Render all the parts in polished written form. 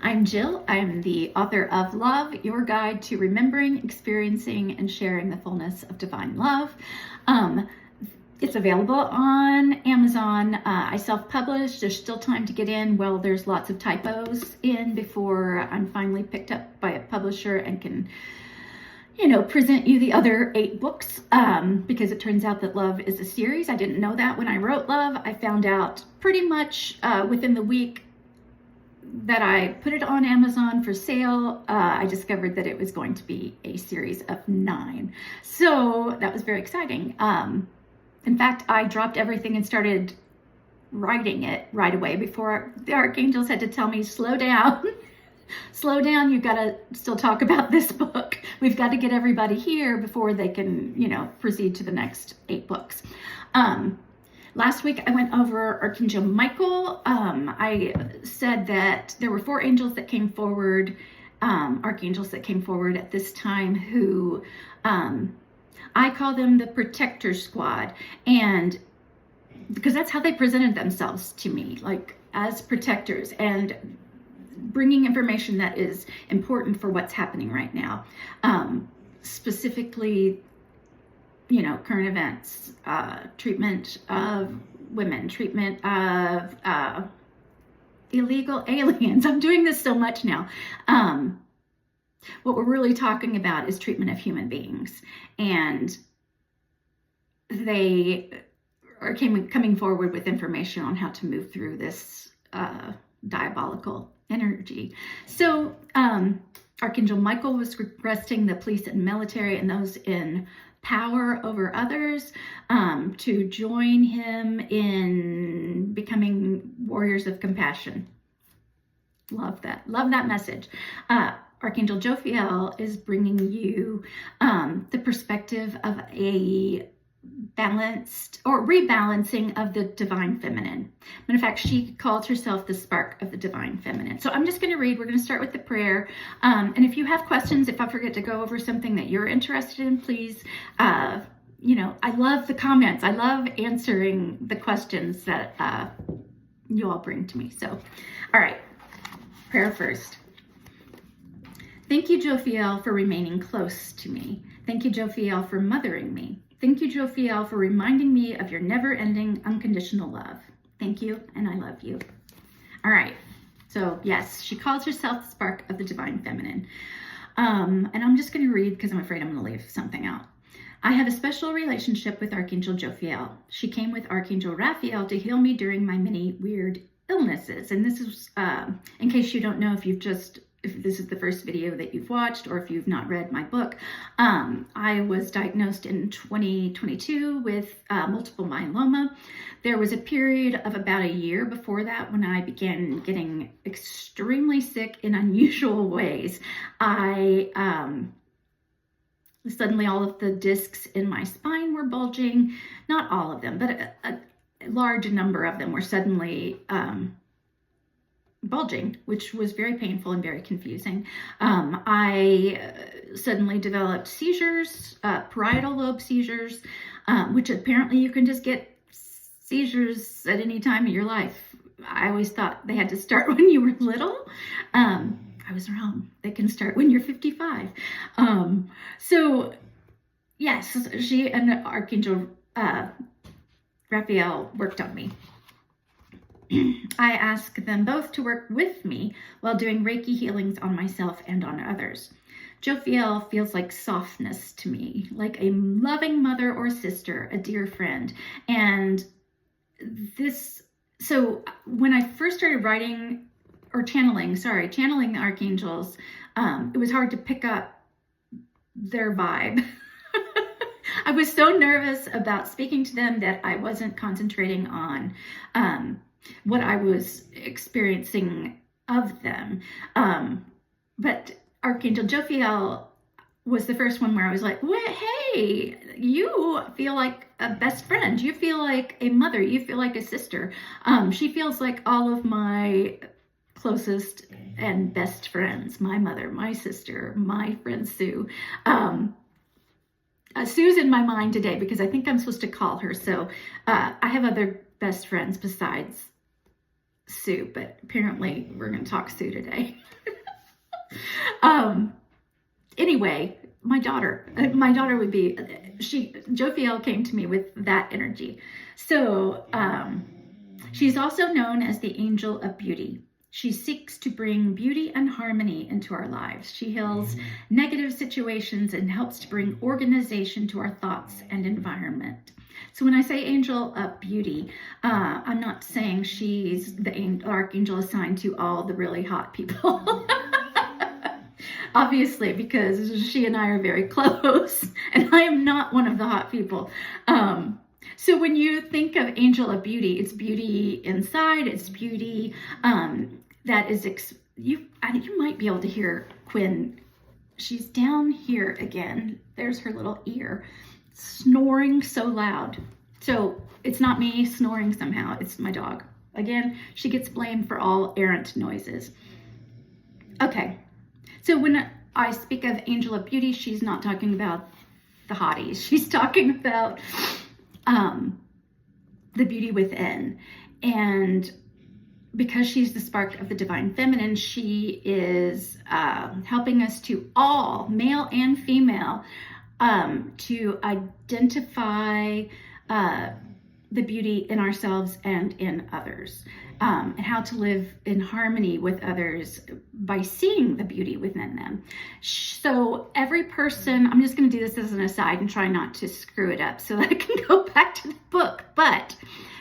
I'm Jill. I'm the author of Love, Your Guide to Remembering, Experiencing, and Sharing the Fullness of Divine Love. It's available on Amazon. I self-published. There's still time to get in. Well, there's lots of typos in before I'm finally picked up by a publisher and can present you the other 8 books, because it turns out that Love is a series. I didn't know that when I wrote Love. I found out pretty much within the week that I put it on Amazon for sale. I discovered that it was going to be a series of 9. So that was very exciting. In fact, I dropped everything and started writing it right away before the archangels had to tell me, slow down. Slow down, you've got to still talk about this book. We've got to get everybody here before they can, proceed to the next 8 books. Last week I went over Archangel Michael. I said that there were 4 angels that came forward, archangels that came forward at this time who, I call them the protector squad. And because that's how they presented themselves to me, like as protectors and bringing information that is important for what's happening right now. Specifically, current events, treatment of women, treatment of illegal aliens. I'm doing this so much now. What we're really talking about is treatment of human beings. And they are coming forward with information on how to move through this diabolical energy. So Archangel Michael was requesting the police and military and those in power over others to join him in becoming warriors of compassion. Love that message. Archangel Jophiel is bringing you the perspective of a balanced or rebalancing of the divine feminine. Matter of fact, she calls herself the spark of the divine feminine. So I'm just going to read. We're going to start with the prayer. And if you have questions, if I forget to go over something that you're interested in, please, I love the comments. I love answering the questions that you all bring to me. So, all right, prayer first. Thank you, Jophiel, for remaining close to me. Thank you, Jophiel, for mothering me. Thank you, Jophiel, for reminding me of your never-ending, unconditional love. Thank you, and I love you. All right. So, yes, she calls herself the spark of the divine feminine. And I'm just going to read because I'm afraid I'm going to leave something out. I have a special relationship with Archangel Jophiel. She came with Archangel Raphael to heal me during my many weird illnesses. And this is, in case you don't know, if this is the first video that you've watched or if you've not read my book, I was diagnosed in 2022 with multiple myeloma. There was a period of about a year before that when I began getting extremely sick in unusual ways. Suddenly all of the discs in my spine were bulging. Not all of them, but a large number of them were suddenly bulging, which was very painful and very confusing. I suddenly developed seizures, parietal lobe seizures, which apparently you can just get seizures at any time of your life. I always thought they had to start when you were little. I was wrong. They can start when you're 55. So yes, she and Archangel Raphael worked on me. I ask them both to work with me while doing Reiki healings on myself and on others. Jophiel feels like softness to me, like a loving mother or sister, a dear friend. And so when I first started channeling the archangels, it was hard to pick up their vibe. I was so nervous about speaking to them that I wasn't concentrating on what I was experiencing of them. But Archangel Jophiel was the first one where I was like, hey, you feel like a best friend. You feel like a mother. You feel like a sister. She feels like all of my closest and best friends, my mother, my sister, my friend Sue. Sue's in my mind today because I think I'm supposed to call her. So I have other best friends besides Sue, but apparently we're going to talk Sue today. Anyway, my daughter would be, Jophiel came to me with that energy. So she's also known as the Angel of Beauty. She seeks to bring beauty and harmony into our lives. She heals negative situations and helps to bring organization to our thoughts and environment. So when I say Angel of Beauty, I'm not saying she's the archangel assigned to all the really hot people. Obviously, because she and I are very close, and I am not one of the hot people. So when you think of Angel of Beauty, it's beauty inside, it's beauty that is, you might be able to hear Quinn. She's down here again. There's her little ear, snoring so loud. So it's not me snoring somehow, it's my dog. Again, she gets blamed for all errant noises. Okay, so when I speak of Angel of Beauty, she's not talking about the hotties. She's talking about the beauty within. And because she's the spark of the divine feminine, she is helping us to all, male and female, to identify the beauty in ourselves and in others, and how to live in harmony with others by seeing the beauty within them. So every person, I'm just going to do this as an aside and try not to screw it up so that I can go back to the book, but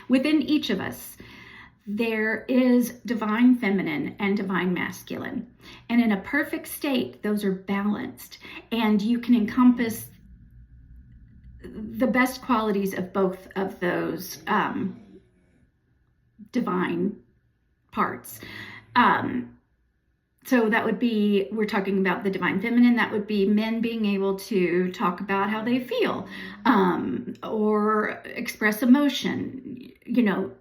within each of us, there is divine feminine and divine masculine. And in a perfect state, those are balanced, and you can encompass the best qualities of both of those divine parts. So that would be, we're talking about the divine feminine, that would be men being able to talk about how they feel, or express emotion. You know,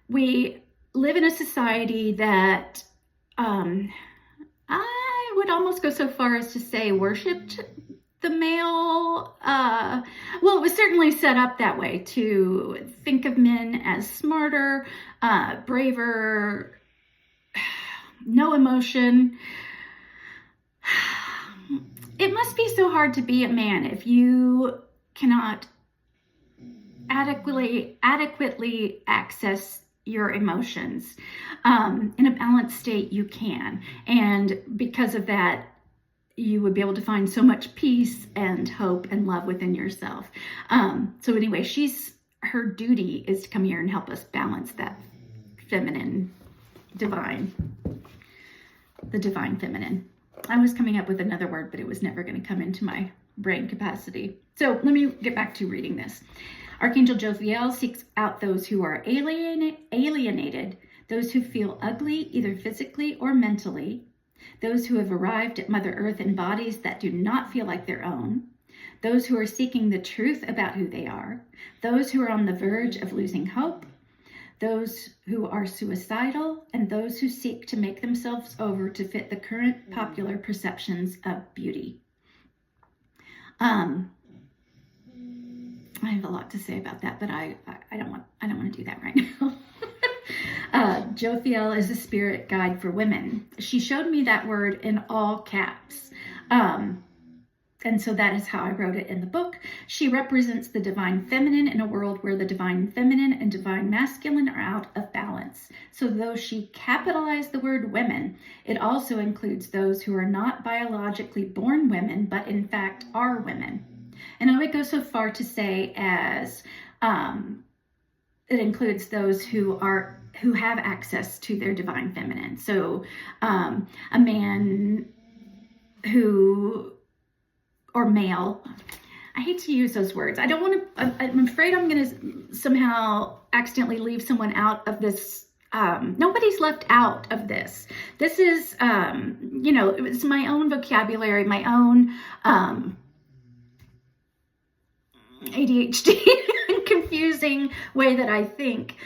we live in a society that I would almost go so far as to say worshipped the male. Well, it was certainly set up that way, to think of men as smarter, braver, no emotion. It must be so hard to be a man if you cannot adequately access your emotions. In a balanced state, you can. And because of that, you would be able to find so much peace and hope and love within yourself. So anyway, her duty is to come here and help us balance that feminine, the divine feminine. I was coming up with another word, but it was never going to come into my brain capacity. So let me get back to reading this. Archangel Jophiel seeks out those who are alienated, those who feel ugly, either physically or mentally, those who have arrived at Mother Earth in bodies that do not feel like their own, those who are seeking the truth about who they are, those who are on the verge of losing hope, those who are suicidal, and those who seek to make themselves over to fit the current popular perceptions of beauty. I have a lot to say about that, but I don't want to do that right now. Jophiel is a spirit guide for women. She showed me that word in all caps. And so that is how I wrote it in the book. She represents the divine feminine in a world where the divine feminine and divine masculine are out of balance. So though she capitalized the word women, it also includes those who are not biologically born women, but in fact are women. And I would go so far to say as it includes those who have access to their divine feminine. So a man or male, I hate to use those words. I'm afraid I'm going to somehow accidentally leave someone out of this. Nobody's left out of this. This is, it's my own vocabulary, my own ADHD and confusing way that I think.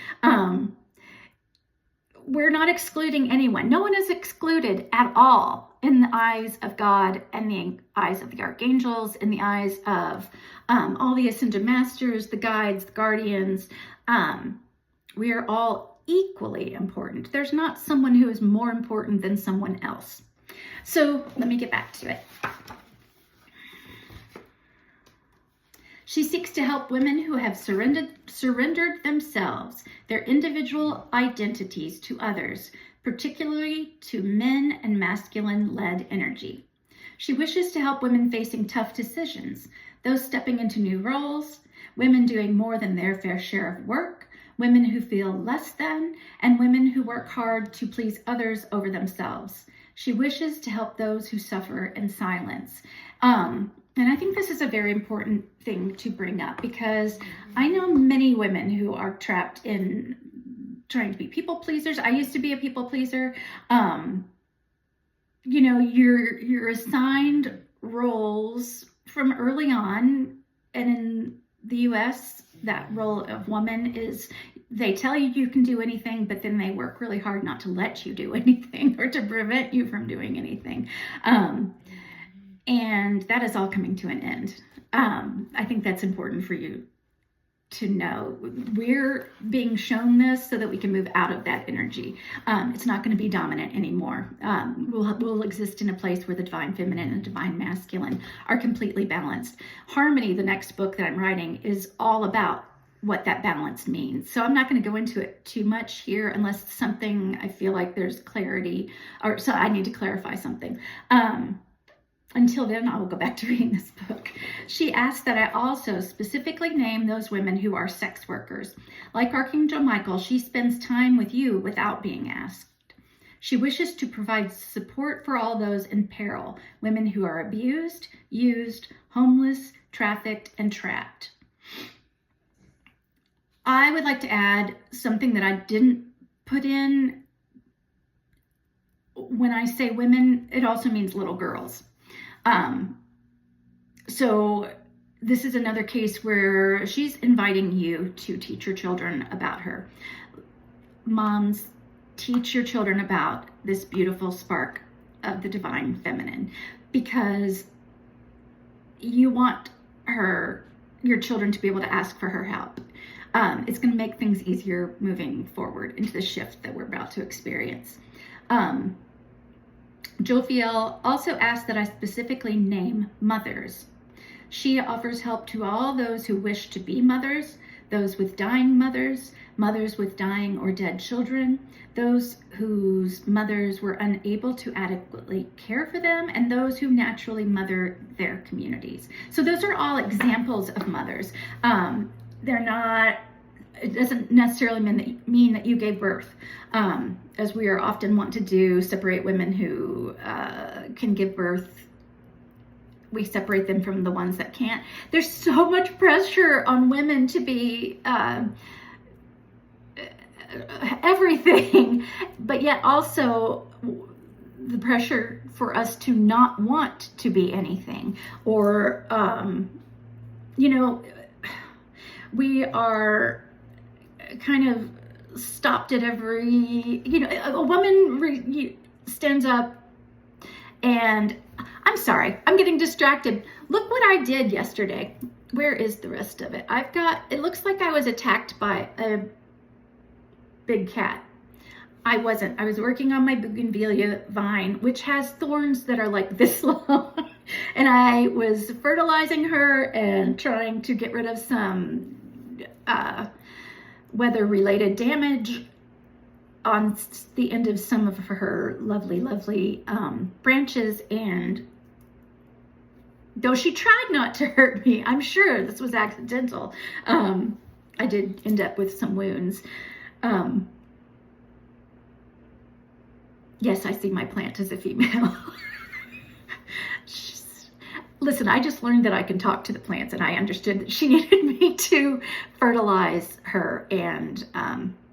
We're not excluding anyone. No one is excluded at all in the eyes of God and the eyes of the archangels, in the eyes of all the ascended masters, the guides, the guardians. We are all equally important. There's not someone who is more important than someone else. So let me get back to it. She seeks to help women who have surrendered themselves, their individual identities, to others, particularly to men and masculine-led energy. She wishes to help women facing tough decisions, those stepping into new roles, women doing more than their fair share of work, women who feel less than, and women who work hard to please others over themselves. She wishes to help those who suffer in silence. And I think this is a very important thing to bring up, because I know many women who are trapped in trying to be people pleasers. I used to be a people pleaser. You're assigned roles from early on, and in the US, that role of woman is, they tell you you can do anything, but then they work really hard not to let you do anything or to prevent you from doing anything. And that is all coming to an end. I think that's important for you to know. We're being shown this so that we can move out of that energy. It's not going to be dominant anymore. We'll exist in a place where the divine feminine and divine masculine are completely balanced. Harmony, the next book that I'm writing, is all about what that balance means. So I'm not going to go into it too much here unless it's something I feel like there's clarity, or so I need to clarify something. Until then, I will go back to reading this book. She asks that I also specifically name those women who are sex workers. Like Archangel Michael, she spends time with you without being asked. She wishes to provide support for all those in peril, women who are abused, used, homeless, trafficked, and trapped. I would like to add something that I didn't put in. When I say women, it also means little girls. So this is another case where she's inviting you to teach your children about her. Moms, teach your children about this beautiful spark of the divine feminine, because you want your children to be able to ask for her help. It's going to make things easier moving forward into the shift that we're about to experience. Jophiel also asked that I specifically name mothers. She offers help to all those who wish to be mothers, those with dying mothers, mothers with dying or dead children, those whose mothers were unable to adequately care for them, and those who naturally mother their communities. So those are all examples of mothers. It doesn't necessarily mean that you gave birth, as we are often want to do, separate women who can give birth. We separate them from the ones that can't. There's so much pressure on women to be everything, but yet also the pressure for us to not want to be anything, or we are kind of stopped at every, a woman stands up and, I'm sorry, I'm getting distracted. Look what I did yesterday. Where is the rest of it? It looks like I was attacked by a big cat. I wasn't. I was working on my bougainvillea vine, which has thorns that are like this long. And I was fertilizing her and trying to get rid of some weather-related damage on the end of some of her lovely branches. And though she tried not to hurt me, I'm sure this was accidental, I did end up with some wounds. Yes, I see my plant as a female. Listen, I just learned that I can talk to the plants, and I understood that she needed me to fertilize her and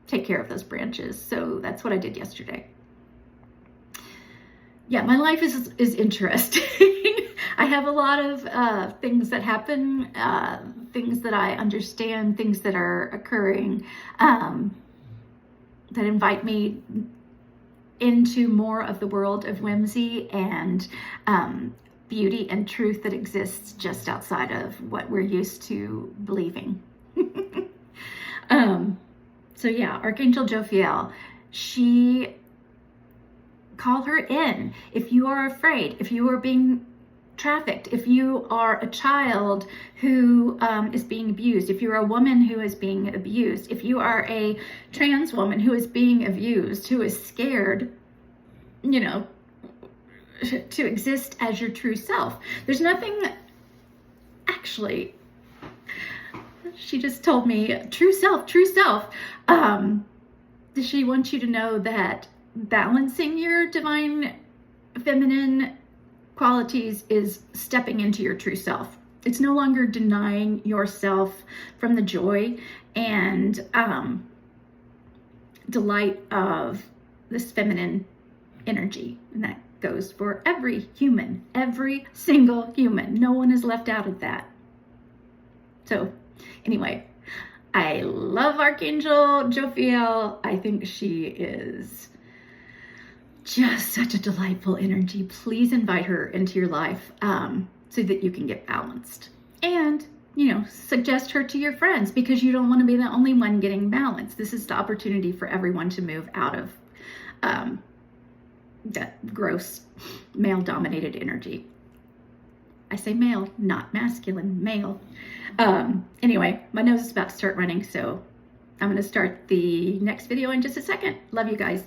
take care of those branches. So that's what I did yesterday. Yeah, my life is interesting. I have a lot of things that happen, things that I understand, things that are occurring that invite me into more of the world of whimsy and beauty and truth that exists just outside of what we're used to believing. So yeah, Archangel Jophiel, call her in. If you are afraid, if you are being trafficked, if you are a child who is being abused, if you're a woman who is being abused, if you are a trans woman who is being abused, who is scared, you know, to exist as your true self. There's nothing, actually, she just told me, true self, true self. She wants you to know that balancing your divine feminine qualities is stepping into your true self. It's no longer denying yourself from the joy and delight of this feminine energy. And that goes for every human, every single human. No one is left out of that. So anyway, I love Archangel Jophiel. I think she is just such a delightful energy. Please invite her into your life so that you can get balanced. And, you know, suggest her to your friends, because you don't want to be the only one getting balanced. This is the opportunity for everyone to move out of that gross male-dominated energy. I say male, not masculine, male. Anyway, my nose is about to start running, so I'm going to start the next video in just a second. Love you guys.